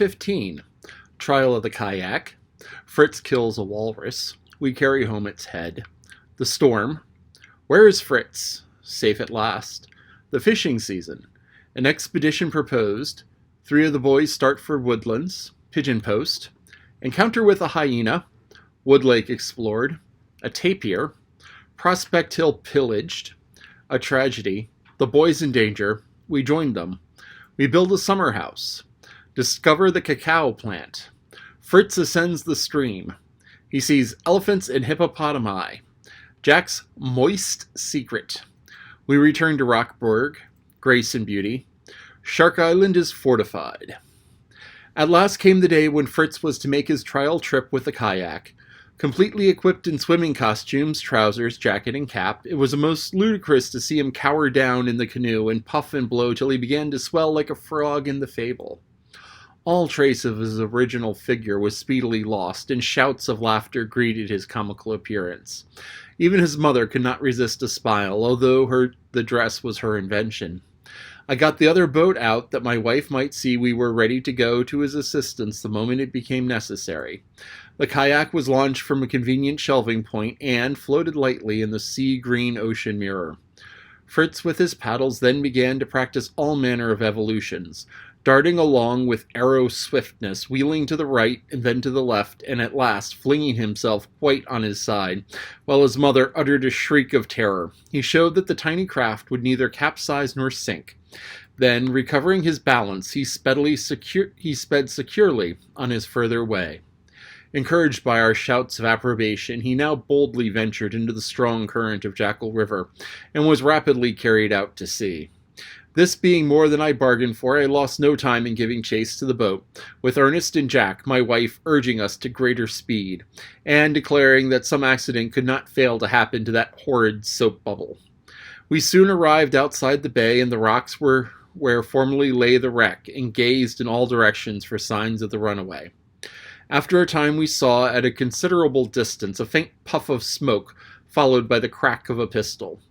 15. Trial of the kayak. Fritz kills a walrus. We carry home its head. The storm. Where is Fritz? Safe at last. The fishing season. An expedition proposed. 3 of the boys start for Woodlands. Pigeon post. Encounter with a hyena. Wood Lake explored. A tapir. Prospect Hill pillaged. A tragedy. The boys in danger. We joined them. We build a summer house. Discover the cacao plant. Fritz ascends the stream. He sees elephants and hippopotami. Jack's moist secret. We return to Rockburg. Grace and beauty. Shark Island is fortified. At last came the day when Fritz was to make his trial trip with the kayak. Completely equipped in swimming costumes, trousers, jacket, and cap, it was most ludicrous to see him cower down in the canoe and puff and blow till he began to swell like a frog in the fable. All trace of his original figure was speedily lost, and shouts of laughter greeted his comical appearance. Even his mother could not resist a smile, although the dress was her invention. I got the other boat out that my wife might see we were ready to go to his assistance the moment it became necessary. The kayak was launched from a convenient shelving point and floated lightly in the sea-green ocean mirror. Fritz with his paddles then began to practice all manner of evolutions, darting along with arrow swiftness, wheeling to the right and then to the left, and at last flinging himself quite on his side, while his mother uttered a shriek of terror. He showed that the tiny craft would neither capsize nor sink. Then, recovering his balance, he sped securely on his further way. Encouraged by our shouts of approbation, he now boldly ventured into the strong current of Jackal River, and was rapidly carried out to sea. This being more than I bargained for, I lost no time in giving chase to the boat, with Ernest and Jack, my wife, urging us to greater speed, and declaring that some accident could not fail to happen to that horrid soap bubble. We soon arrived outside the bay, and the rocks were where formerly lay the wreck, and gazed in all directions for signs of the runaway. After a time we saw, at a considerable distance, a faint puff of smoke, followed by the crack of a pistol.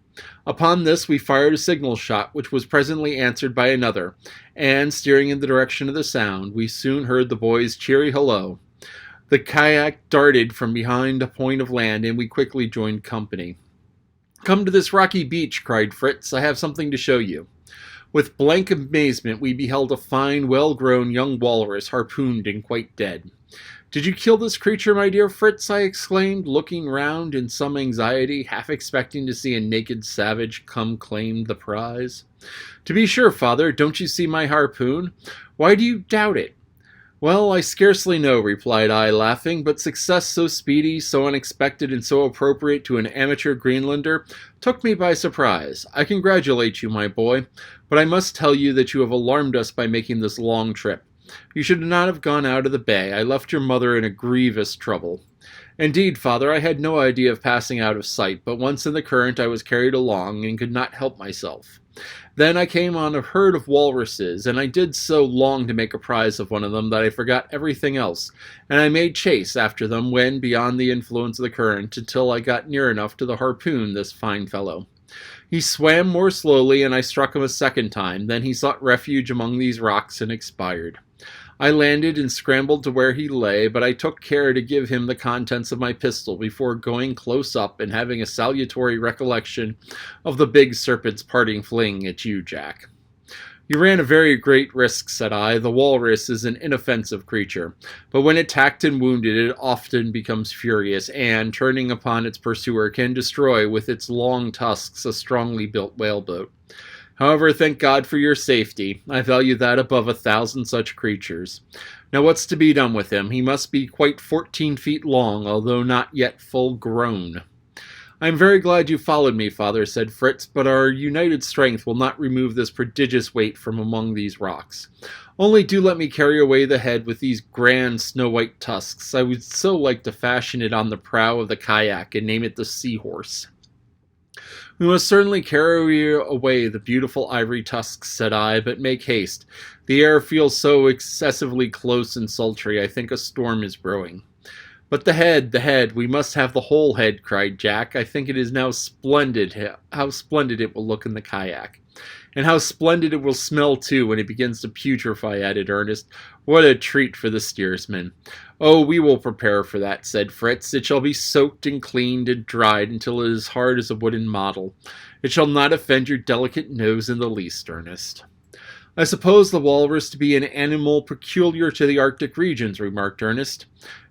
Upon this we fired a signal shot, which was presently answered by another, and, steering in the direction of the sound, we soon heard the boys' cheery halloo. The kayak darted from behind a point of land, and we quickly joined company. "Come to this rocky beach," cried Fritz. "I have something to show you." With blank amazement we beheld a fine, well-grown young walrus harpooned and quite dead. "Did you kill this creature, my dear Fritz?" I exclaimed, looking round in some anxiety, half expecting to see a naked savage come claim the prize. "To be sure, father. Don't you see my harpoon? Why do you doubt it?" "Well, I scarcely know," replied I, laughing, "but success so speedy, so unexpected, and so appropriate to an amateur Greenlander took me by surprise. I congratulate you, my boy, but I must tell you that you have alarmed us by making this long trip. You should not have gone out of the bay. I left your mother in a grievous trouble." "Indeed, father, I had no idea of passing out of sight, but once in the current I was carried along, and could not help myself. Then I came on a herd of walruses, and I did so long to make a prize of one of them that I forgot everything else, and I made chase after them when beyond the influence of the current, until I got near enough to the harpoon this fine fellow. He swam more slowly, and I struck him a second time. Then he sought refuge among these rocks and expired. I landed and scrambled to where he lay, but I took care to give him the contents of my pistol before going close up and having a salutary recollection of the big serpent's parting fling at you, Jack." "You ran a very great risk," said I. "The walrus is an inoffensive creature, but when attacked and wounded it often becomes furious, and, turning upon its pursuer, can destroy with its long tusks a strongly built whaleboat. However, thank God for your safety. I value that above 1,000 such creatures. Now what's to be done with him? He must be quite 14 feet long, although not yet full grown." "I am very glad you followed me, father," said Fritz, "but our united strength will not remove this prodigious weight from among these rocks. Only do let me carry away the head with these grand snow-white tusks. I would so like to fashion it on the prow of the kayak and name it the Seahorse." "We must certainly carry away the beautiful ivory tusks," said I, "but make haste. The air feels so excessively close and sultry, I think a storm is brewing." "But the head, we must have the whole head," cried Jack. "I think it is now splendid, how splendid it will look in the kayak." And how splendid it will smell, too, when it begins to putrefy, added Ernest. What a treat for the steersman. Oh, we will prepare for that, said Fritz. It shall be soaked and cleaned and dried until it is hard as a wooden model. It shall not offend your delicate nose in the least, Ernest. I suppose the walrus to be an animal peculiar to the Arctic regions, remarked Ernest.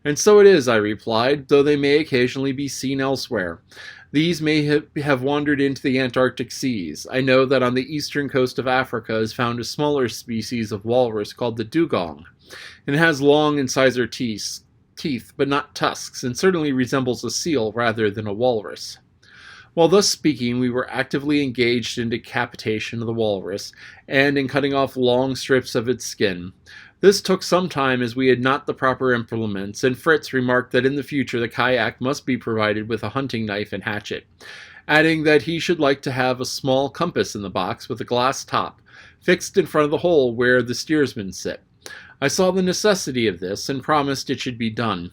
And so it is, I replied, though they may occasionally be seen elsewhere. These may have wandered into the Antarctic seas. I know that on the eastern coast of Africa is found a smaller species of walrus called the dugong, and it has long incisor teeth, but not tusks, and certainly resembles a seal rather than a walrus. While thus speaking, we were actively engaged in decapitation of the walrus, and in cutting off long strips of its skin. This took some time as we had not the proper implements, and Fritz remarked that in the future the kayak must be provided with a hunting knife and hatchet, adding that he should like to have a small compass in the box with a glass top, fixed in front of the hole where the steersmen sit. I saw the necessity of this, and promised it should be done.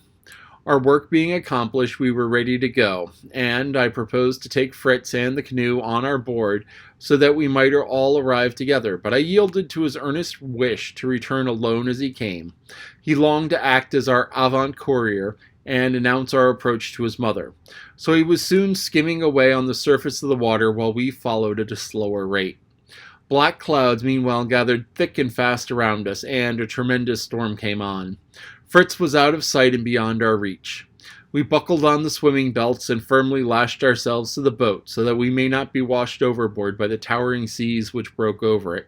Our work being accomplished, we were ready to go, and I proposed to take Fritz and the canoe on our board so that we might all arrive together, but I yielded to his earnest wish to return alone as he came. He longed to act as our avant-courier and announce our approach to his mother, so he was soon skimming away on the surface of the water while we followed at a slower rate. Black clouds meanwhile gathered thick and fast around us, and a tremendous storm came on. Fritz was out of sight and beyond our reach. We buckled on the swimming belts and firmly lashed ourselves to the boat so that we may not be washed overboard by the towering seas which broke over it.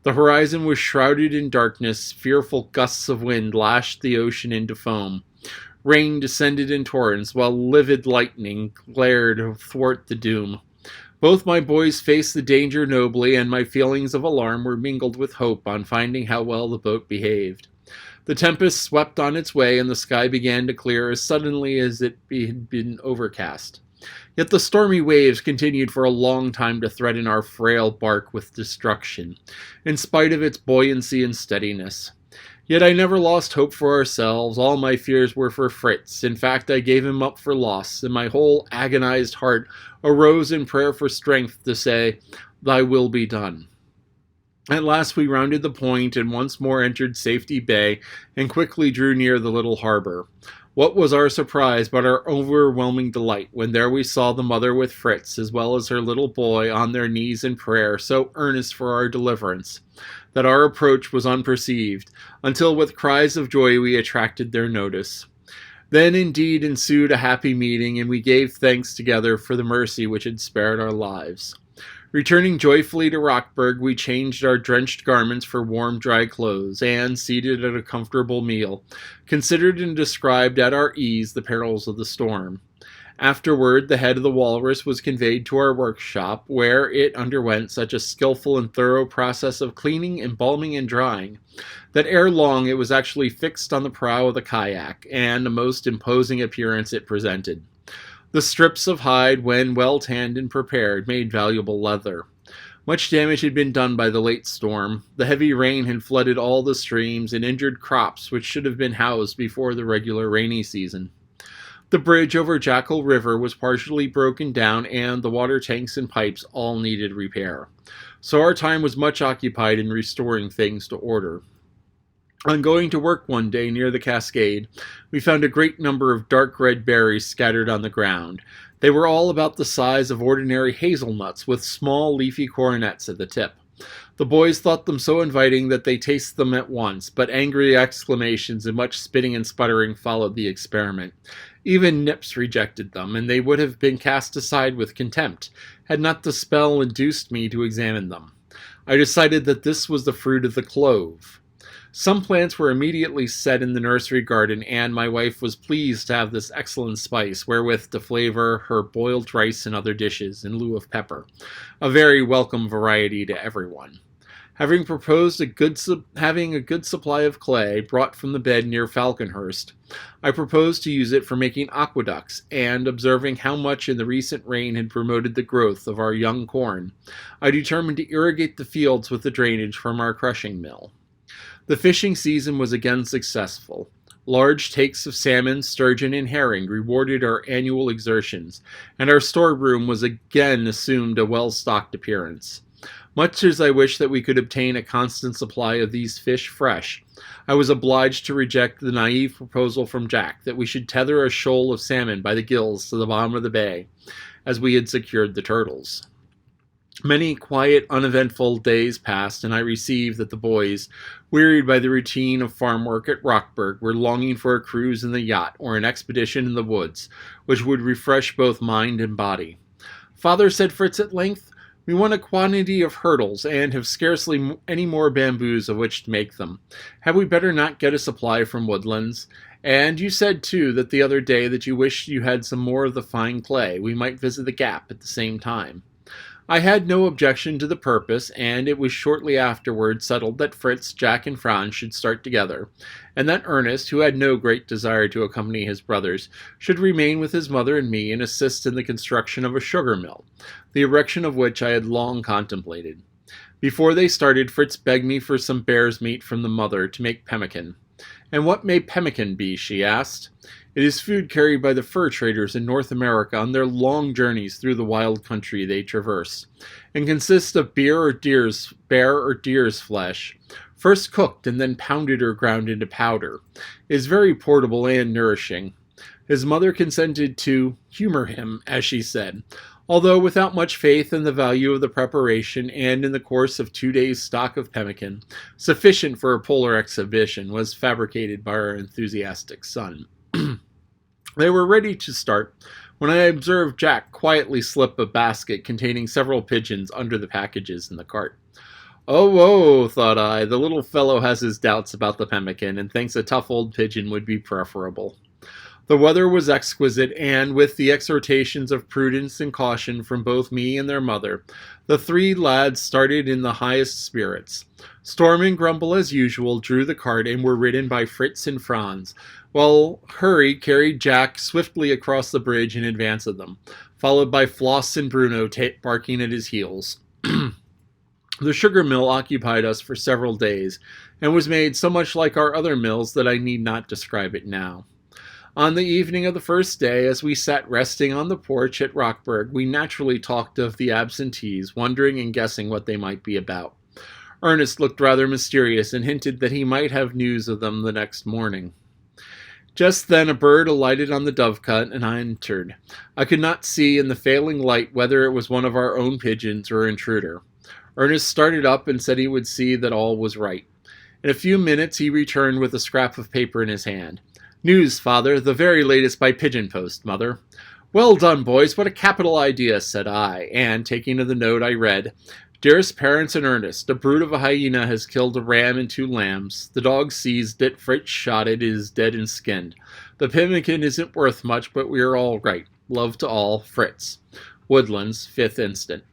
The horizon was shrouded in darkness. Fearful gusts of wind lashed the ocean into foam. Rain descended in torrents, while livid lightning glared athwart the doom. Both my boys faced the danger nobly, and my feelings of alarm were mingled with hope on finding how well the boat behaved. The tempest swept on its way, and the sky began to clear as suddenly as it had been overcast. Yet the stormy waves continued for a long time to threaten our frail bark with destruction, in spite of its buoyancy and steadiness. Yet I never lost hope for ourselves. All my fears were for Fritz. In fact, I gave him up for lost, and my whole agonized heart arose in prayer for strength to say, "Thy will be done." At last we rounded the point and once more entered Safety Bay and quickly drew near the little harbor. What was our surprise but our overwhelming delight when there we saw the mother with Fritz, as well as her little boy, on their knees in prayer, so earnest for our deliverance, that our approach was unperceived, until with cries of joy we attracted their notice. Then indeed ensued a happy meeting, and we gave thanks together for the mercy which had spared our lives. Returning joyfully to Rockburg, we changed our drenched garments for warm, dry clothes, and, seated at a comfortable meal, considered and described at our ease the perils of the storm. Afterward, the head of the walrus was conveyed to our workshop, where it underwent such a skillful and thorough process of cleaning, embalming, and drying, that ere long it was actually fixed on the prow of the kayak, and a most imposing appearance it presented. The strips of hide, when well tanned and prepared, made valuable leather. Much damage had been done by the late storm. The heavy rain had flooded all the streams and injured crops which should have been housed before the regular rainy season. The bridge over Jackal River was partially broken down, and the water tanks and pipes all needed repair. So our time was much occupied in restoring things to order. On going to work one day near the cascade, we found a great number of dark red berries scattered on the ground. They were all about the size of ordinary hazelnuts, with small leafy coronets at the tip. The boys thought them so inviting that they tasted them at once, but angry exclamations and much spitting and sputtering followed the experiment. Even Nips rejected them, and they would have been cast aside with contempt, had not the spell induced me to examine them. I decided that this was the fruit of the clove. Some plants were immediately set in the nursery garden, and my wife was pleased to have this excellent spice wherewith to flavor her boiled rice and other dishes in lieu of pepper, a very welcome variety to everyone. Having a good supply of clay brought from the bed near Falconhurst, I proposed to use it for making aqueducts, and observing how much in the recent rain had promoted the growth of our young corn, I determined to irrigate the fields with the drainage from our crushing mill. The fishing season was again successful. Large takes of salmon, sturgeon, and herring rewarded our annual exertions, and our storeroom was again assumed a well-stocked appearance. Much as I wish that we could obtain a constant supply of these fish fresh, I was obliged to reject the naive proposal from Jack that we should tether a shoal of salmon by the gills to the bottom of the bay, as we had secured the turtles. Many quiet, uneventful days passed, and I received that the boys, wearied by the routine of farm work at Rockburg, were longing for a cruise in the yacht or an expedition in the woods, which would refresh both mind and body. "Father," said Fritz at length, "we want a quantity of hurdles, and have scarcely any more bamboos of which to make them. Had we better not get a supply from Woodlands? And you said, too, that the other day that you wished you had some more of the fine clay. We might visit the Gap at the same time." I had no objection to the purpose, and it was shortly afterward settled that Fritz, Jack, and Franz should start together, and that Ernest, who had no great desire to accompany his brothers, should remain with his mother and me and assist in the construction of a sugar mill, the erection of which I had long contemplated. Before they started, Fritz begged me for some bear's meat from the mother to make pemmican. "And what may pemmican be?" she asked. "It is food carried by the fur traders in North America on their long journeys through the wild country they traverse, and consists of bear or deer's flesh, first cooked and then pounded or ground into powder. It is very portable and nourishing." His mother consented to humor him, as she said, although without much faith in the value of the preparation, and in the course of 2 days' stock of pemmican, sufficient for a polar exhibition, was fabricated by our enthusiastic son. They were ready to start when I observed Jack quietly slip a basket containing several pigeons under the packages in the cart. "Oh, thought I, the little fellow has his doubts about the pemmican, and thinks a tough old pigeon would be preferable." The weather was exquisite, and with the exhortations of prudence and caution from both me and their mother, the three lads started in the highest spirits. Storm and Grumble, as usual, drew the cart and were ridden by Fritz and Franz, while Hurry carried Jack swiftly across the bridge in advance of them, followed by Floss and Bruno barking at his heels. The sugar mill occupied us for several days, and was made so much like our other mills that I need not describe it now. On the evening of the first day, as we sat resting on the porch at Rockburg, we naturally talked of the absentees, wondering and guessing what they might be about. Ernest looked rather mysterious, and hinted that he might have news of them the next morning. Just then a bird alighted on the dovecot, and I entered. I could not see in the failing light whether it was one of our own pigeons or intruder. Ernest started up and said he would see that all was right. In a few minutes he returned with a scrap of paper in his hand. "News, father, the very latest by pigeon post, mother." "Well done, boys, what a capital idea," said I, and, taking the note, I read, "Dearest parents and Ernest, a brute of a hyena has killed a ram and 2 lambs. The dog seized it, Fritz shot it, is dead and skinned. The pemmican isn't worth much, but we are all right. Love to all, Fritz. Woodlands, 5th instant."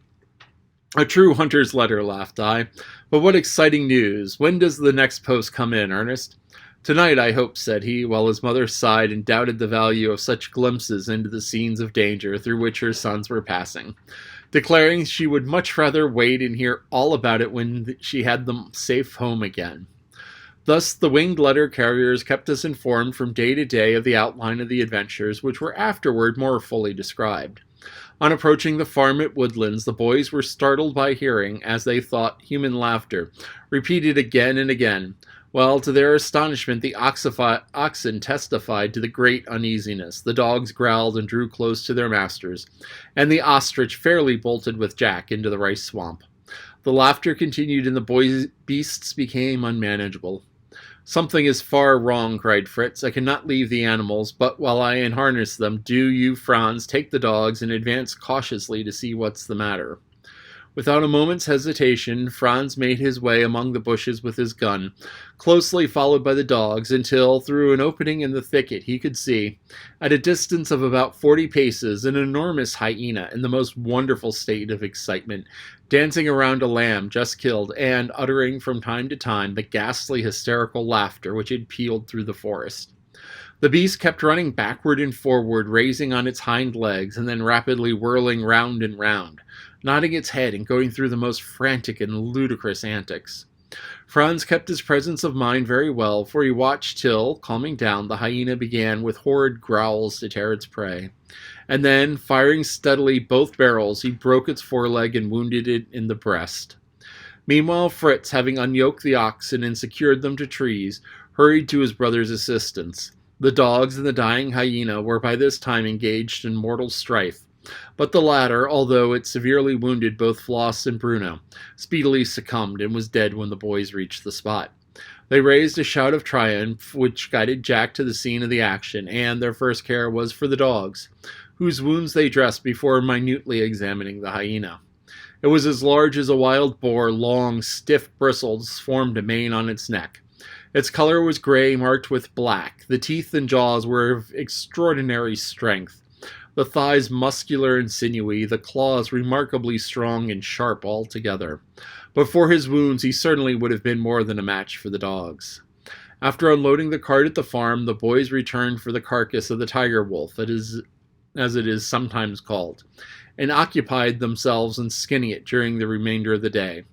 "A true hunter's letter," laughed I. "But what exciting news! When does the next post come in, Ernest?" "Tonight, I hope," said he, while his mother sighed and doubted the value of such glimpses into the scenes of danger through which her sons were passing, declaring she would much rather wait and hear all about it when she had them safe home again. Thus the winged letter carriers kept us informed from day to day of the outline of the adventures, which were afterward more fully described. On approaching the farm at Woodlands, the boys were startled by hearing, as they thought, human laughter, repeated again and again, while to their astonishment the oxen testified to the great uneasiness, the dogs growled and drew close to their masters, and the ostrich fairly bolted with Jack into the rice swamp. The laughter continued, and the beasts became unmanageable. "Something is far wrong," cried Fritz. "I cannot leave the animals, but while I unharness them, do you, Franz, take the dogs and advance cautiously to see what's the matter." Without a moment's hesitation, Franz made his way among the bushes with his gun, closely followed by the dogs, until, through an opening in the thicket, he could see, at a distance of about 40 paces, an enormous hyena in the most wonderful state of excitement, dancing around a lamb just killed, and uttering from time to time the ghastly hysterical laughter which had pealed through the forest. The beast kept running backward and forward, raising on its hind legs, and then rapidly whirling round and round, nodding its head and going through the most frantic and ludicrous antics. Franz kept his presence of mind very well, for he watched till, calming down, the hyena began with horrid growls to tear its prey. And then, firing steadily both barrels, he broke its foreleg and wounded it in the breast. Meanwhile, Fritz, having unyoked the oxen and secured them to trees, hurried to his brother's assistance. The dogs and the dying hyena were by this time engaged in mortal strife, but the latter, although it severely wounded both Floss and Bruno, speedily succumbed and was dead when the boys reached the spot. They raised a shout of triumph which guided Jack to the scene of the action, and their first care was for the dogs, whose wounds they dressed before minutely examining the hyena. It was as large as a wild boar, long, stiff bristles formed a mane on its neck. Its color was gray marked with black. The teeth and jaws were of extraordinary strength, the thighs muscular and sinewy, the claws remarkably strong and sharp altogether. But for his wounds he certainly would have been more than a match for the dogs. After unloading the cart at the farm, the boys returned for the carcass of the tiger wolf, as it is sometimes called, and occupied themselves in skinning it during the remainder of the day,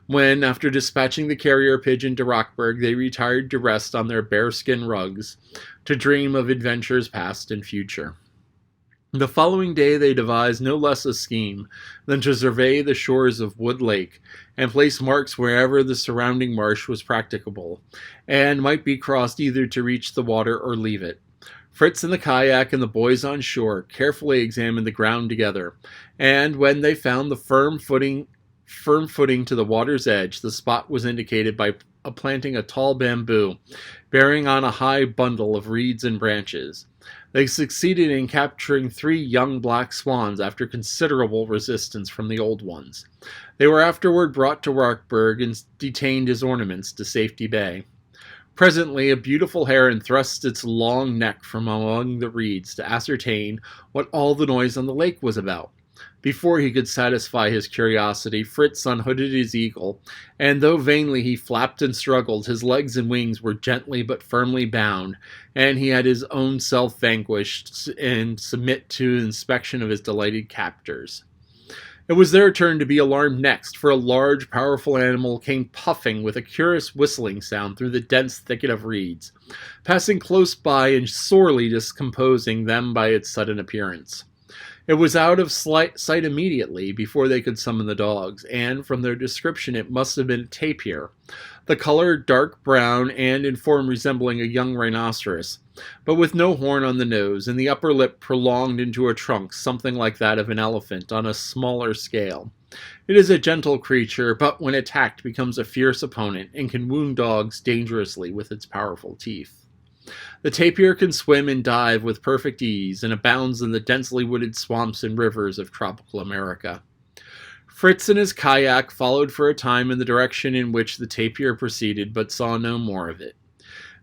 when, after dispatching the carrier pigeon to Rockburg, they retired to rest on their bearskin rugs, to dream of adventures past and future. The following day they devised no less a scheme than to survey the shores of Wood Lake, and place marks wherever the surrounding marsh was practicable, and might be crossed either to reach the water or leave it. Fritz and the kayak and the boys on shore carefully examined the ground together, and when they found the firm footing to the water's edge, the spot was indicated by planting a tall bamboo, bearing on a high bundle of reeds and branches. They succeeded in capturing 3 young black swans after considerable resistance from the old ones. They were afterward brought to Rockburg and detained as ornaments to Safety Bay. Presently a beautiful heron thrust its long neck from among the reeds to ascertain what all the noise on the lake was about. Before he could satisfy his curiosity, Fritz unhooded his eagle, and though vainly he flapped and struggled, his legs and wings were gently but firmly bound, and he had his own self vanquished and submit to inspection of his delighted captors. It was their turn to be alarmed next, for a large, powerful animal came puffing with a curious whistling sound through the dense thicket of reeds, passing close by and sorely discomposing them by its sudden appearance. It was out of sight immediately before they could summon the dogs, and from their description it must have been a tapir, the color dark brown and in form resembling a young rhinoceros, but with no horn on the nose, and the upper lip prolonged into a trunk something like that of an elephant on a smaller scale. It is a gentle creature, but when attacked becomes a fierce opponent, and can wound dogs dangerously with its powerful teeth. The tapir can swim and dive with perfect ease, and abounds in the densely wooded swamps and rivers of tropical America. Fritz and his kayak followed for a time in the direction in which the tapir proceeded, but saw no more of it.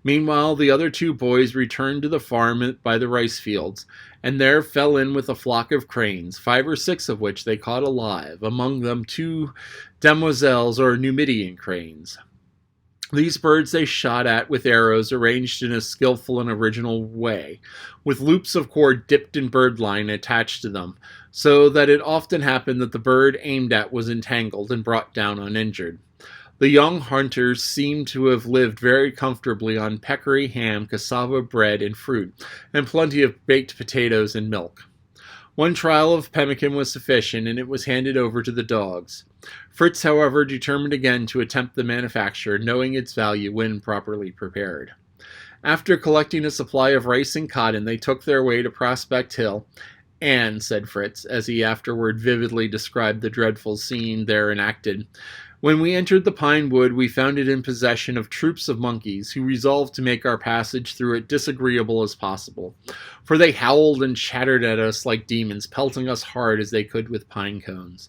Meanwhile, the other 2 boys returned to the farm by the rice fields, and there fell in with a flock of cranes, 5 or 6 of which they caught alive, among them 2 demoiselles or Numidian cranes. These birds they shot at with arrows arranged in a skillful and original way, with loops of cord dipped in birdline attached to them, so that it often happened that the bird aimed at was entangled and brought down uninjured. The young hunters seemed to have lived very comfortably on peccary, ham, cassava bread, and fruit, and plenty of baked potatoes and milk. One trial of pemmican was sufficient, and it was handed over to the dogs. Fritz, however, determined again to attempt the manufacture, knowing its value when properly prepared. After collecting a supply of rice and cotton, they took their way to Prospect Hill, and, said Fritz, as he afterward vividly described the dreadful scene there enacted, when we entered the pine wood, we found it in possession of troops of monkeys, who resolved to make our passage through it disagreeable as possible, for they howled and chattered at us like demons, pelting us hard as they could with pine cones.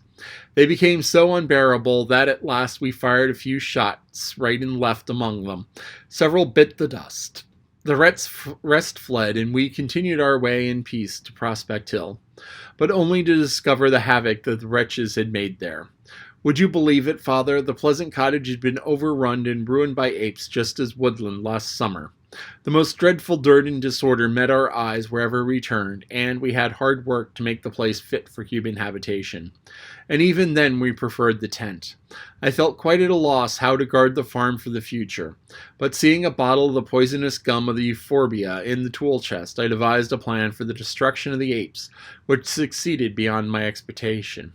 They became so unbearable that at last we fired a few shots right and left among them. Several bit the dust. The rest fled, and we continued our way in peace to Prospect Hill, but only to discover the havoc that the wretches had made there. Would you believe it, Father? The pleasant cottage had been overrun and ruined by apes, just as Woodland last summer. The most dreadful dirt and disorder met our eyes wherever we turned, and we had hard work to make the place fit for human habitation. And even then we preferred the tent. I felt quite at a loss how to guard the farm for the future, but seeing a bottle of the poisonous gum of the euphorbia in the tool chest, I devised a plan for the destruction of the apes, which succeeded beyond my expectation.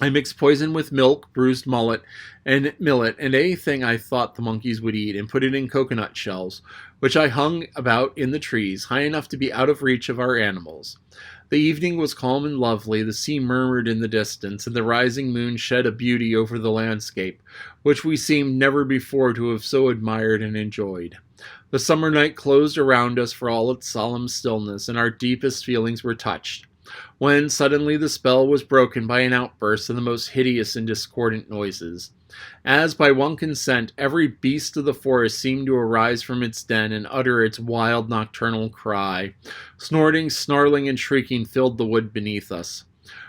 I mixed poison with milk, bruised millet, and anything I thought the monkeys would eat, and put it in coconut shells, which I hung about in the trees, high enough to be out of reach of our animals. The evening was calm and lovely, the sea murmured in the distance, and the rising moon shed a beauty over the landscape, which we seemed never before to have so admired and enjoyed. The summer night closed around us for all its solemn stillness, and our deepest feelings were touched, when suddenly the spell was broken by an outburst of the most hideous and discordant noises. As by one consent, every beast of the forest seemed to arise from its den and utter its wild nocturnal cry. Snorting, snarling, and shrieking filled the wood beneath us.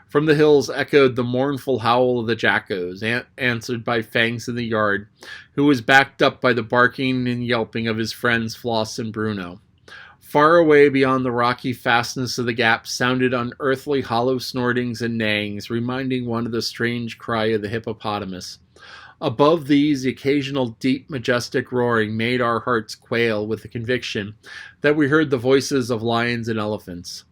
From the hills echoed the mournful howl of the jackals, answered by Fangs in the yard, who was backed up by the barking and yelping of his friends Floss and Bruno. Far away beyond the rocky fastness of the gap sounded unearthly hollow snortings and neighings, reminding one of the strange cry of the hippopotamus. Above these, the occasional deep, majestic roaring made our hearts quail with the conviction that we heard the voices of lions and elephants.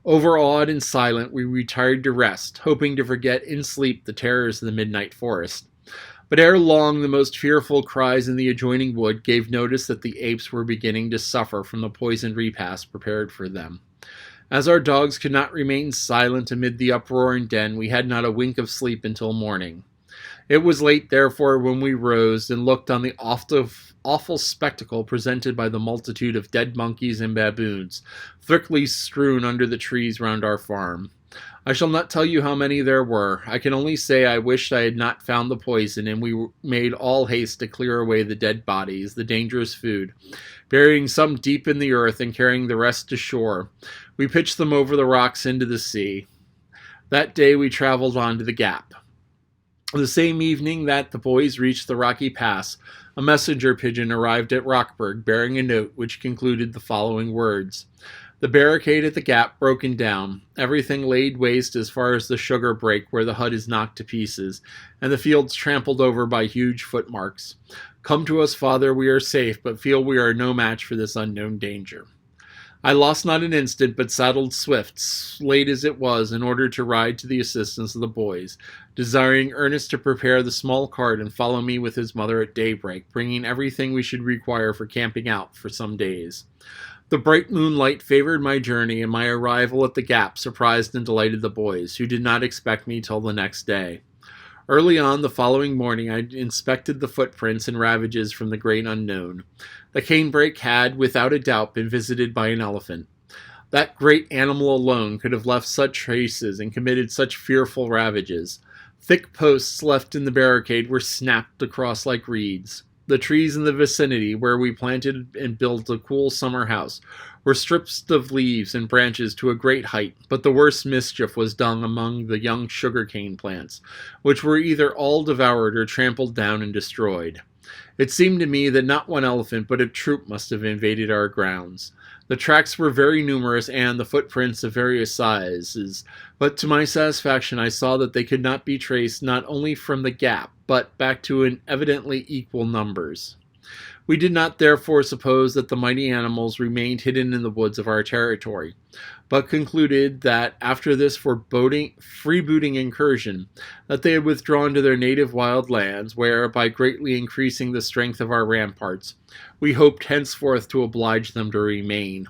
Overawed and silent, we retired to rest, hoping to forget in sleep the terrors of the midnight forest. But ere long, the most fearful cries in the adjoining wood gave notice that the apes were beginning to suffer from the poisoned repast prepared for them. As our dogs could not remain silent amid the uproar and din, we had not a wink of sleep until morning. It was late, therefore, when we rose and looked on the awful spectacle presented by the multitude of dead monkeys and baboons, thickly strewn under the trees round our farm. I shall not tell you how many there were. I can only say I wished I had not found the poison, and we made all haste to clear away the dead bodies, the dangerous food, burying some deep in the earth and carrying the rest to shore. We pitched them over the rocks into the sea. That day we traveled on to the gap. The same evening that the boys reached the rocky pass, a messenger pigeon arrived at Rockburg, bearing a note which concluded the following words: "The barricade at the gap broken down, everything laid waste as far as the sugar brake where the hut is knocked to pieces, and the fields trampled over by huge footmarks. Come to us, Father, we are safe, but feel we are no match for this unknown danger." I lost not an instant, but saddled Swift, late as it was, in order to ride to the assistance of the boys, desiring Ernest to prepare the small cart and follow me with his mother at daybreak, bringing everything we should require for camping out for some days. The bright moonlight favored my journey, and my arrival at the gap surprised and delighted the boys, who did not expect me till the next day. Early on the following morning I inspected the footprints and ravages from the great unknown. The canebrake had, without a doubt, been visited by an elephant. That great animal alone could have left such traces and committed such fearful ravages. Thick posts left in the barricade were snapped across like reeds. The trees in the vicinity, where we planted and built a cool summer house, were stripped of leaves and branches to a great height, but the worst mischief was done among the young sugar-cane plants, which were either all devoured or trampled down and destroyed. It seemed to me that not one elephant but a troop must have invaded our grounds. The tracks were very numerous and the footprints of various sizes, but to my satisfaction I saw that they could not be traced not only from the gap, but back to an evidently equal numbers. We did not therefore suppose that the mighty animals remained hidden in the woods of our territory, but concluded that after this freebooting incursion, that they had withdrawn to their native wild lands, where, by greatly increasing the strength of our ramparts, we hoped henceforth to oblige them to remain.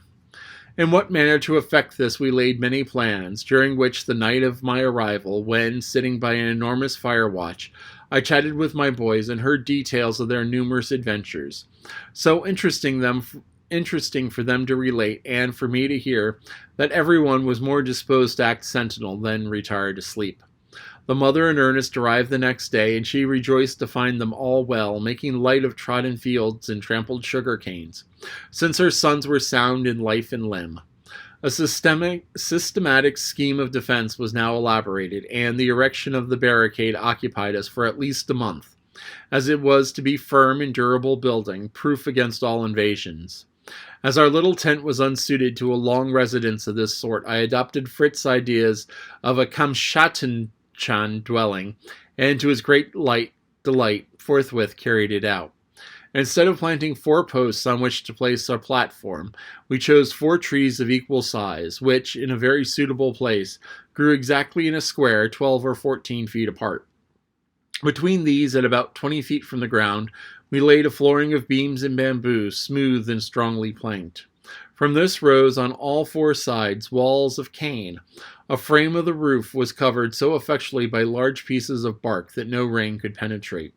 In what manner to effect this we laid many plans, during which the night of my arrival, when, sitting by an enormous fire-watch, I chatted with my boys and heard details of their numerous adventures, so interesting for them to relate and for me to hear, that everyone was more disposed to act sentinel than retire to sleep. The mother and Ernest arrived the next day, and she rejoiced to find them all well, making light of trodden fields and trampled sugar canes, since her sons were sound in life and limb. A systematic scheme of defense was now elaborated, and the erection of the barricade occupied us for at least a month, as it was to be firm and durable building, proof against all invasions. As our little tent was unsuited to a long residence of this sort, I adopted Fritz's ideas of a Kamtschatkan dwelling, and to his great delight, forthwith carried it out. Instead of planting 4 posts on which to place our platform, we chose 4 trees of equal size, which, in a very suitable place, grew exactly in a square 12 or 14 feet apart. Between these, at about 20 feet from the ground, we laid a flooring of beams and bamboo, smooth and strongly planked. From this rose on all 4 sides walls of cane. A frame of the roof was covered so effectually by large pieces of bark that no rain could penetrate.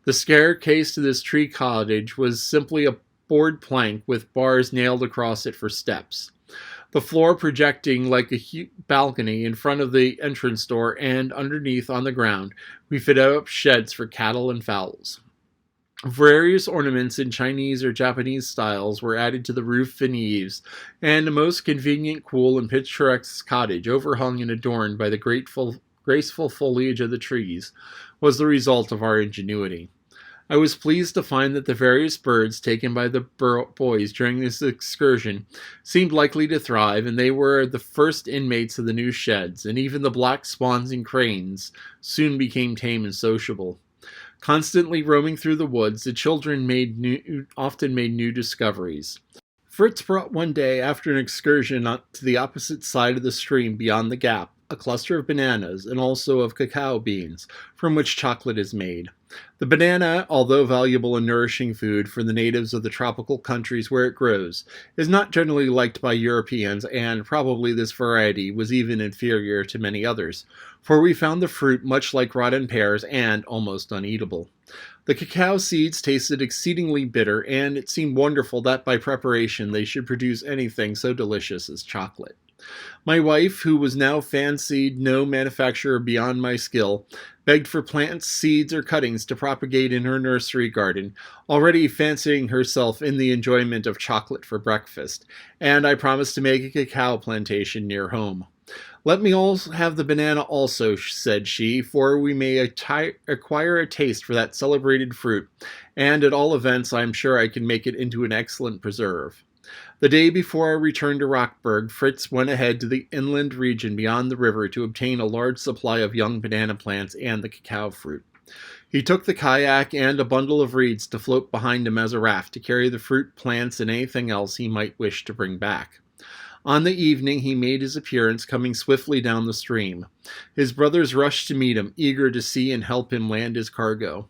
The staircase to this tree cottage was simply a board plank with bars nailed across it for steps. The floor projecting like a balcony in front of the entrance door, and underneath on the ground we fitted up sheds for cattle and fowls. Various ornaments in Chinese or Japanese styles were added to the roof and eaves, and a most convenient, cool, and picturesque cottage, overhung and adorned by the graceful foliage of the trees, was the result of our ingenuity. I was pleased to find that the various birds taken by the boys during this excursion seemed likely to thrive, and they were the first inmates of the new sheds, and even the black swans and cranes soon became tame and sociable. Constantly roaming through the woods, the children often made new discoveries. Fritz brought one day, after an excursion to the opposite side of the stream beyond the gap, a cluster of bananas and also of cacao beans, from which chocolate is made. The banana, although valuable and nourishing food for the natives of the tropical countries where it grows, is not generally liked by Europeans, and probably this variety was even inferior to many others, for we found the fruit much like rotten pears and almost uneatable. The cacao seeds tasted exceedingly bitter, and it seemed wonderful that by preparation they should produce anything so delicious as chocolate. My wife, who was now fancied no manufacturer beyond my skill, begged for plants, seeds, or cuttings to propagate in her nursery garden, already fancying herself in the enjoyment of chocolate for breakfast, and I promised to make a cacao plantation near home. "Let me have the banana also," said she, "for we may acquire a taste for that celebrated fruit, and at all events I am sure I can make it into an excellent preserve." The day before our return to Rockburg, Fritz went ahead to the inland region beyond the river to obtain a large supply of young banana plants and the cacao fruit. He took the kayak and a bundle of reeds to float behind him as a raft to carry the fruit, plants, and anything else he might wish to bring back. On the evening he made his appearance, coming swiftly down the stream. His brothers rushed to meet him, eager to see and help him land his cargo.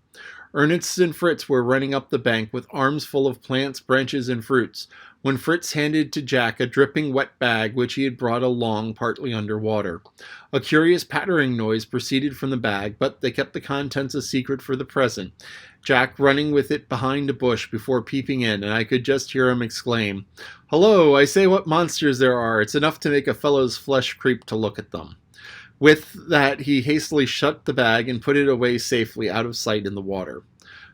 Ernest and Fritz were running up the bank with arms full of plants, branches, and fruits, when Fritz handed to Jack a dripping wet bag which he had brought along partly under water. A curious pattering noise proceeded from the bag, but they kept the contents a secret for the present, Jack running with it behind a bush before peeping in, and I could just hear him exclaim, "Hello, I say, what monsters there are! It's enough to make a fellow's flesh creep to look at them." With that he hastily shut the bag and put it away safely out of sight in the water.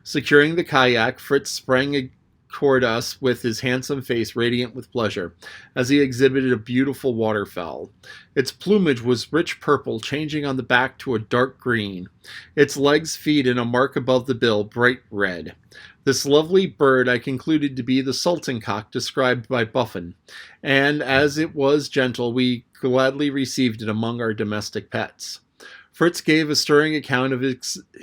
Securing the kayak, Fritz sprang toward us with his handsome face radiant with pleasure, as he exhibited a beautiful waterfowl. Its plumage was rich purple, changing on the back to a dark green. Its legs, feet, and a mark above the bill bright red. This lovely bird I concluded to be the sultan cock described by Buffon, and as it was gentle, we gladly received it among our domestic pets. Fritz gave a stirring account of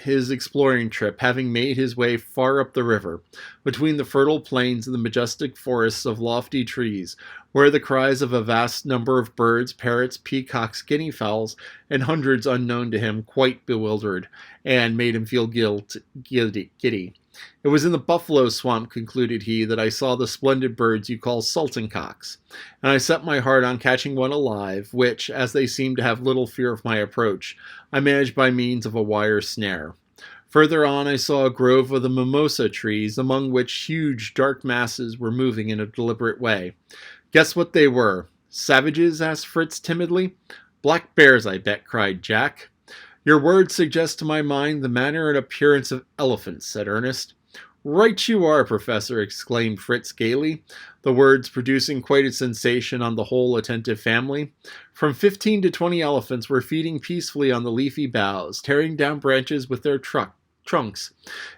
his exploring trip, having made his way far up the river, between the fertile plains and the majestic forests of lofty trees, where the cries of a vast number of birds, parrots, peacocks, guinea fowls, and hundreds unknown to him quite bewildered, and made him feel giddy. It was in the buffalo swamp, concluded he, that I saw the splendid birds you call sultan cocks, and I set my heart on catching one alive, which, as they seemed to have little fear of my approach, I managed by means of a wire snare. Further on I saw a grove of the mimosa trees, among which huge dark masses were moving in a deliberate way. "Guess what they were?" "Savages?" asked Fritz timidly. "Black bears, I bet," cried Jack. "Your words suggest to my mind the manner and appearance of elephants," said Ernest. "Right you are, Professor," exclaimed Fritz gaily, the words producing quite a sensation on the whole attentive family. From 15 to 20 elephants were feeding peacefully on the leafy boughs, tearing down branches with their trunks,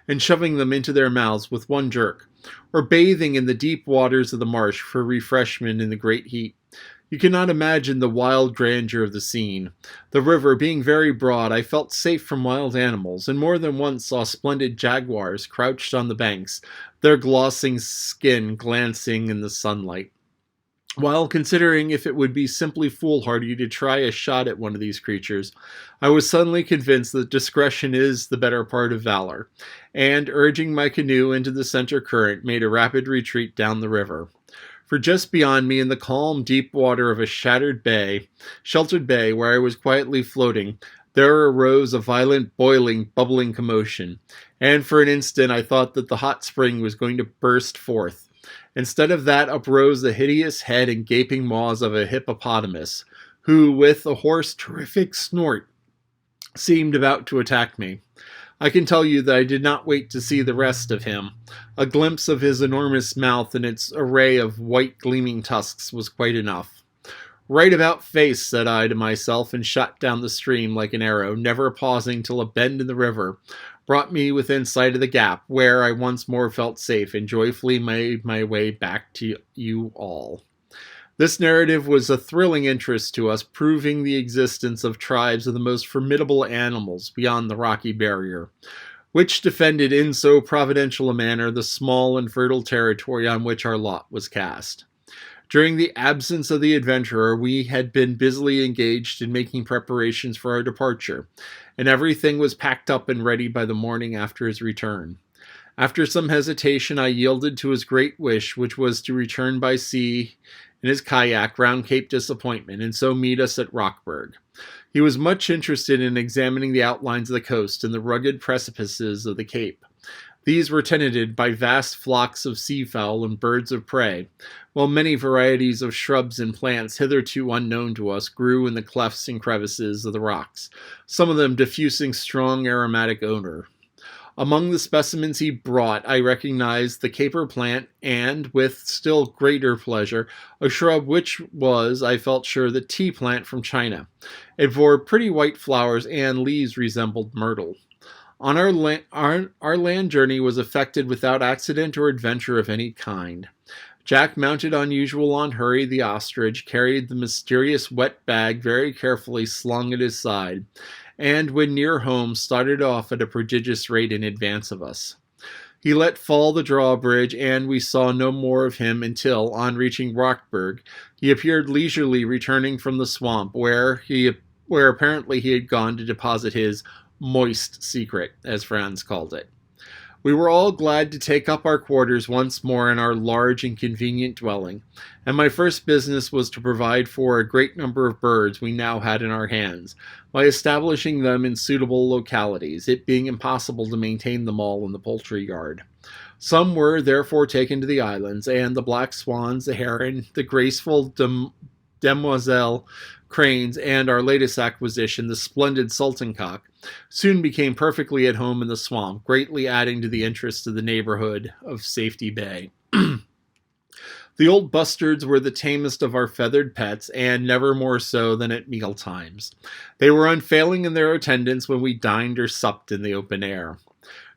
and shoving them into their mouths with one jerk, or bathing in the deep waters of the marsh for refreshment in the great heat. You cannot imagine the wild grandeur of the scene. The river being very broad, I felt safe from wild animals, and more than once saw splendid jaguars crouched on the banks, their glossing skin glancing in the sunlight. While considering if it would be simply foolhardy to try a shot at one of these creatures, I was suddenly convinced that discretion is the better part of valor, and, urging my canoe into the center current, made a rapid retreat down the river. For just beyond me, in the calm, deep water of a sheltered bay, where I was quietly floating, there arose a violent, boiling, bubbling commotion, and for an instant I thought that the hot spring was going to burst forth. Instead of that, uprose the hideous head and gaping maws of a hippopotamus, who, with a hoarse, terrific snort, seemed about to attack me. I can tell you that I did not wait to see the rest of him. A glimpse of his enormous mouth and its array of white gleaming tusks was quite enough. Right about face, said I to myself, and shot down the stream like an arrow, never pausing till a bend in the river brought me within sight of the gap, where I once more felt safe, and joyfully made my way back to you all. This narrative was a thrilling interest to us, proving the existence of tribes of the most formidable animals beyond the rocky barrier, which defended in so providential a manner the small and fertile territory on which our lot was cast. During the absence of the adventurer, we had been busily engaged in making preparations for our departure, and everything was packed up and ready by the morning after his return. After some hesitation, I yielded to his great wish, which was to return by sea in his kayak round Cape Disappointment, and so meet us at Rockburg. He was much interested in examining the outlines of the coast and the rugged precipices of the cape. These were tenanted by vast flocks of seafowl and birds of prey, while many varieties of shrubs and plants hitherto unknown to us grew in the clefts and crevices of the rocks, some of them diffusing strong aromatic odor. Among the specimens he brought, I recognized the caper plant and, with still greater pleasure, a shrub which was, I felt sure, the tea plant from China. It bore pretty white flowers and leaves resembled myrtle. On our land journey was effected without accident or adventure of any kind. Jack, mounted unusual on Hurry the ostrich, carried the mysterious wet bag very carefully slung at his side, and when near home started off at a prodigious rate in advance of us. He let fall the drawbridge, and we saw no more of him until, on reaching Rockburg, he appeared leisurely returning from the swamp, where apparently he had gone to deposit his moist secret, as Franz called it. We were all glad to take up our quarters once more in our large and convenient dwelling, and my first business was to provide for a great number of birds we now had in our hands, by establishing them in suitable localities, it being impossible to maintain them all in the poultry yard. Some were therefore taken to the islands, and the black swans, the heron, the graceful demoiselle cranes, and our latest acquisition, the splendid sultan cock, soon became perfectly at home in the swamp, greatly adding to the interest of the neighborhood of Safety Bay. The old bustards were the tamest of our feathered pets, and never more so than at meal times. They were unfailing in their attendance when we dined or supped in the open air.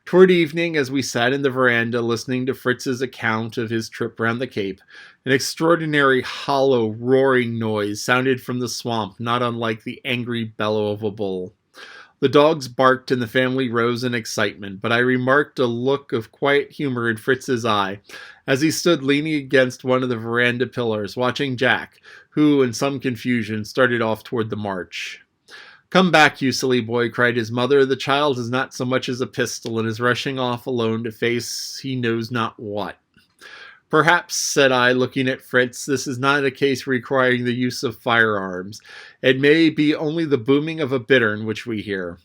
Toward evening, as we sat in the veranda listening to Fritz's account of his trip round the Cape, an extraordinary hollow, roaring noise sounded from the swamp, not unlike the angry bellow of a bull. The dogs barked and the family rose in excitement, but I remarked a look of quiet humor in Fritz's eye as he stood leaning against one of the veranda pillars, watching Jack, who, in some confusion, started off toward the march. "Come back, you silly boy," cried his mother. "The child has not so much as a pistol, and is rushing off alone to face he knows not what." "Perhaps," said I, looking at Fritz, "this is not a case requiring the use of firearms. It may be only the booming of a bittern which we hear."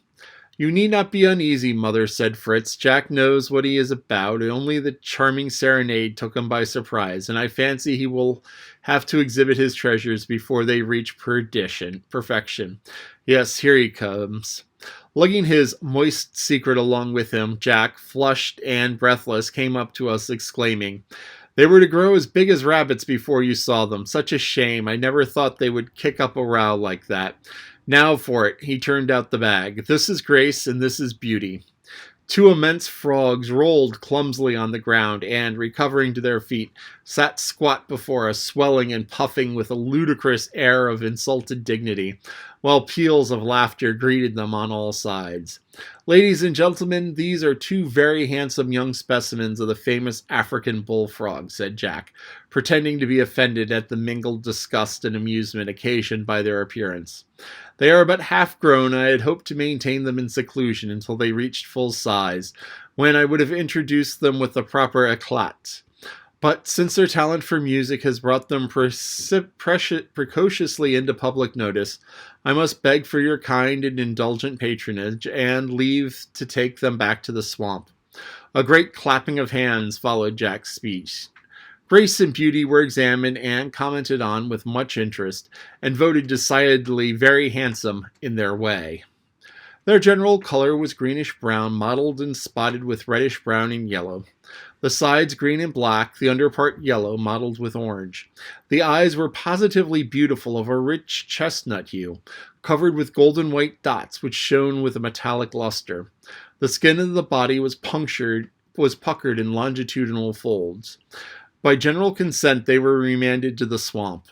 "You need not be uneasy, mother," said Fritz. "Jack knows what he is about. Only the charming serenade took him by surprise, and I fancy he will have to exhibit his treasures before they reach perfection. Yes, here he comes." Lugging his moist secret along with him, Jack, flushed and breathless, came up to us, exclaiming, "They were to grow as big as rabbits before you saw them. Such a shame. I never thought they would kick up a row like that. Now for it." He turned out the bag. "This is Grace, and this is Beauty." Two immense frogs rolled clumsily on the ground and, recovering to their feet, sat squat before us, swelling and puffing with a ludicrous air of insulted dignity, while peals of laughter greeted them on all sides. Ladies and gentlemen, these are two very handsome young specimens of the famous African bullfrog, said Jack, pretending to be offended at the mingled disgust and amusement occasioned by their appearance. They are but half grown, and I had hoped to maintain them in seclusion until they reached full size, when I would have introduced them with the proper éclat. But since their talent for music has brought them precociously into public notice, I must beg for your kind and indulgent patronage, and leave to take them back to the swamp. A great clapping of hands followed Jack's speech. Grace and Beauty were examined and commented on with much interest, and voted decidedly very handsome in their way. Their general color was greenish-brown, mottled and spotted with reddish-brown and yellow. The sides green and black, the underpart yellow, mottled with orange. The eyes were positively beautiful, of a rich chestnut hue, covered with golden-white dots which shone with a metallic luster. The skin of the body was puckered in longitudinal folds. By general consent, they were remanded to the swamp.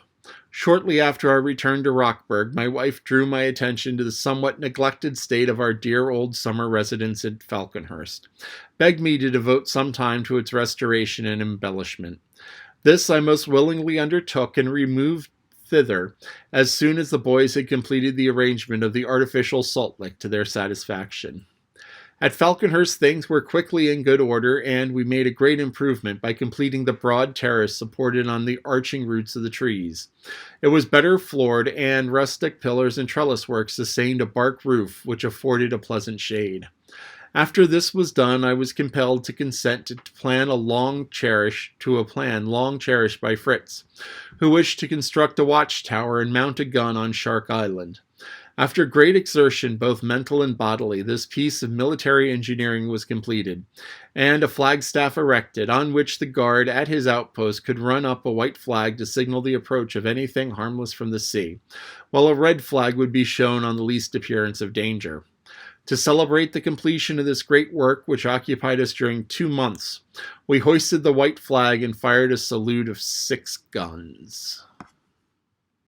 Shortly after our return to Rockburg, my wife drew my attention to the somewhat neglected state of our dear old summer residence at Falconhurst, begged me to devote some time to its restoration and embellishment. This I most willingly undertook, and removed thither as soon as the boys had completed the arrangement of the artificial salt lick to their satisfaction. At Falconhurst things were quickly in good order, and we made a great improvement by completing the broad terrace supported on the arching roots of the trees. It was better floored, and rustic pillars and trellis work sustained a bark roof which afforded a pleasant shade. After this was done, I was compelled to consent to a plan long cherished by Fritz, who wished to construct a watchtower and mount a gun on Shark Island. After great exertion, both mental and bodily, this piece of military engineering was completed, and a flagstaff erected, on which the guard at his outpost could run up a white flag to signal the approach of anything harmless from the sea, while a red flag would be shown on the least appearance of danger. To celebrate the completion of this great work, which occupied us during 2 months, we hoisted the white flag and fired a salute of 6 guns.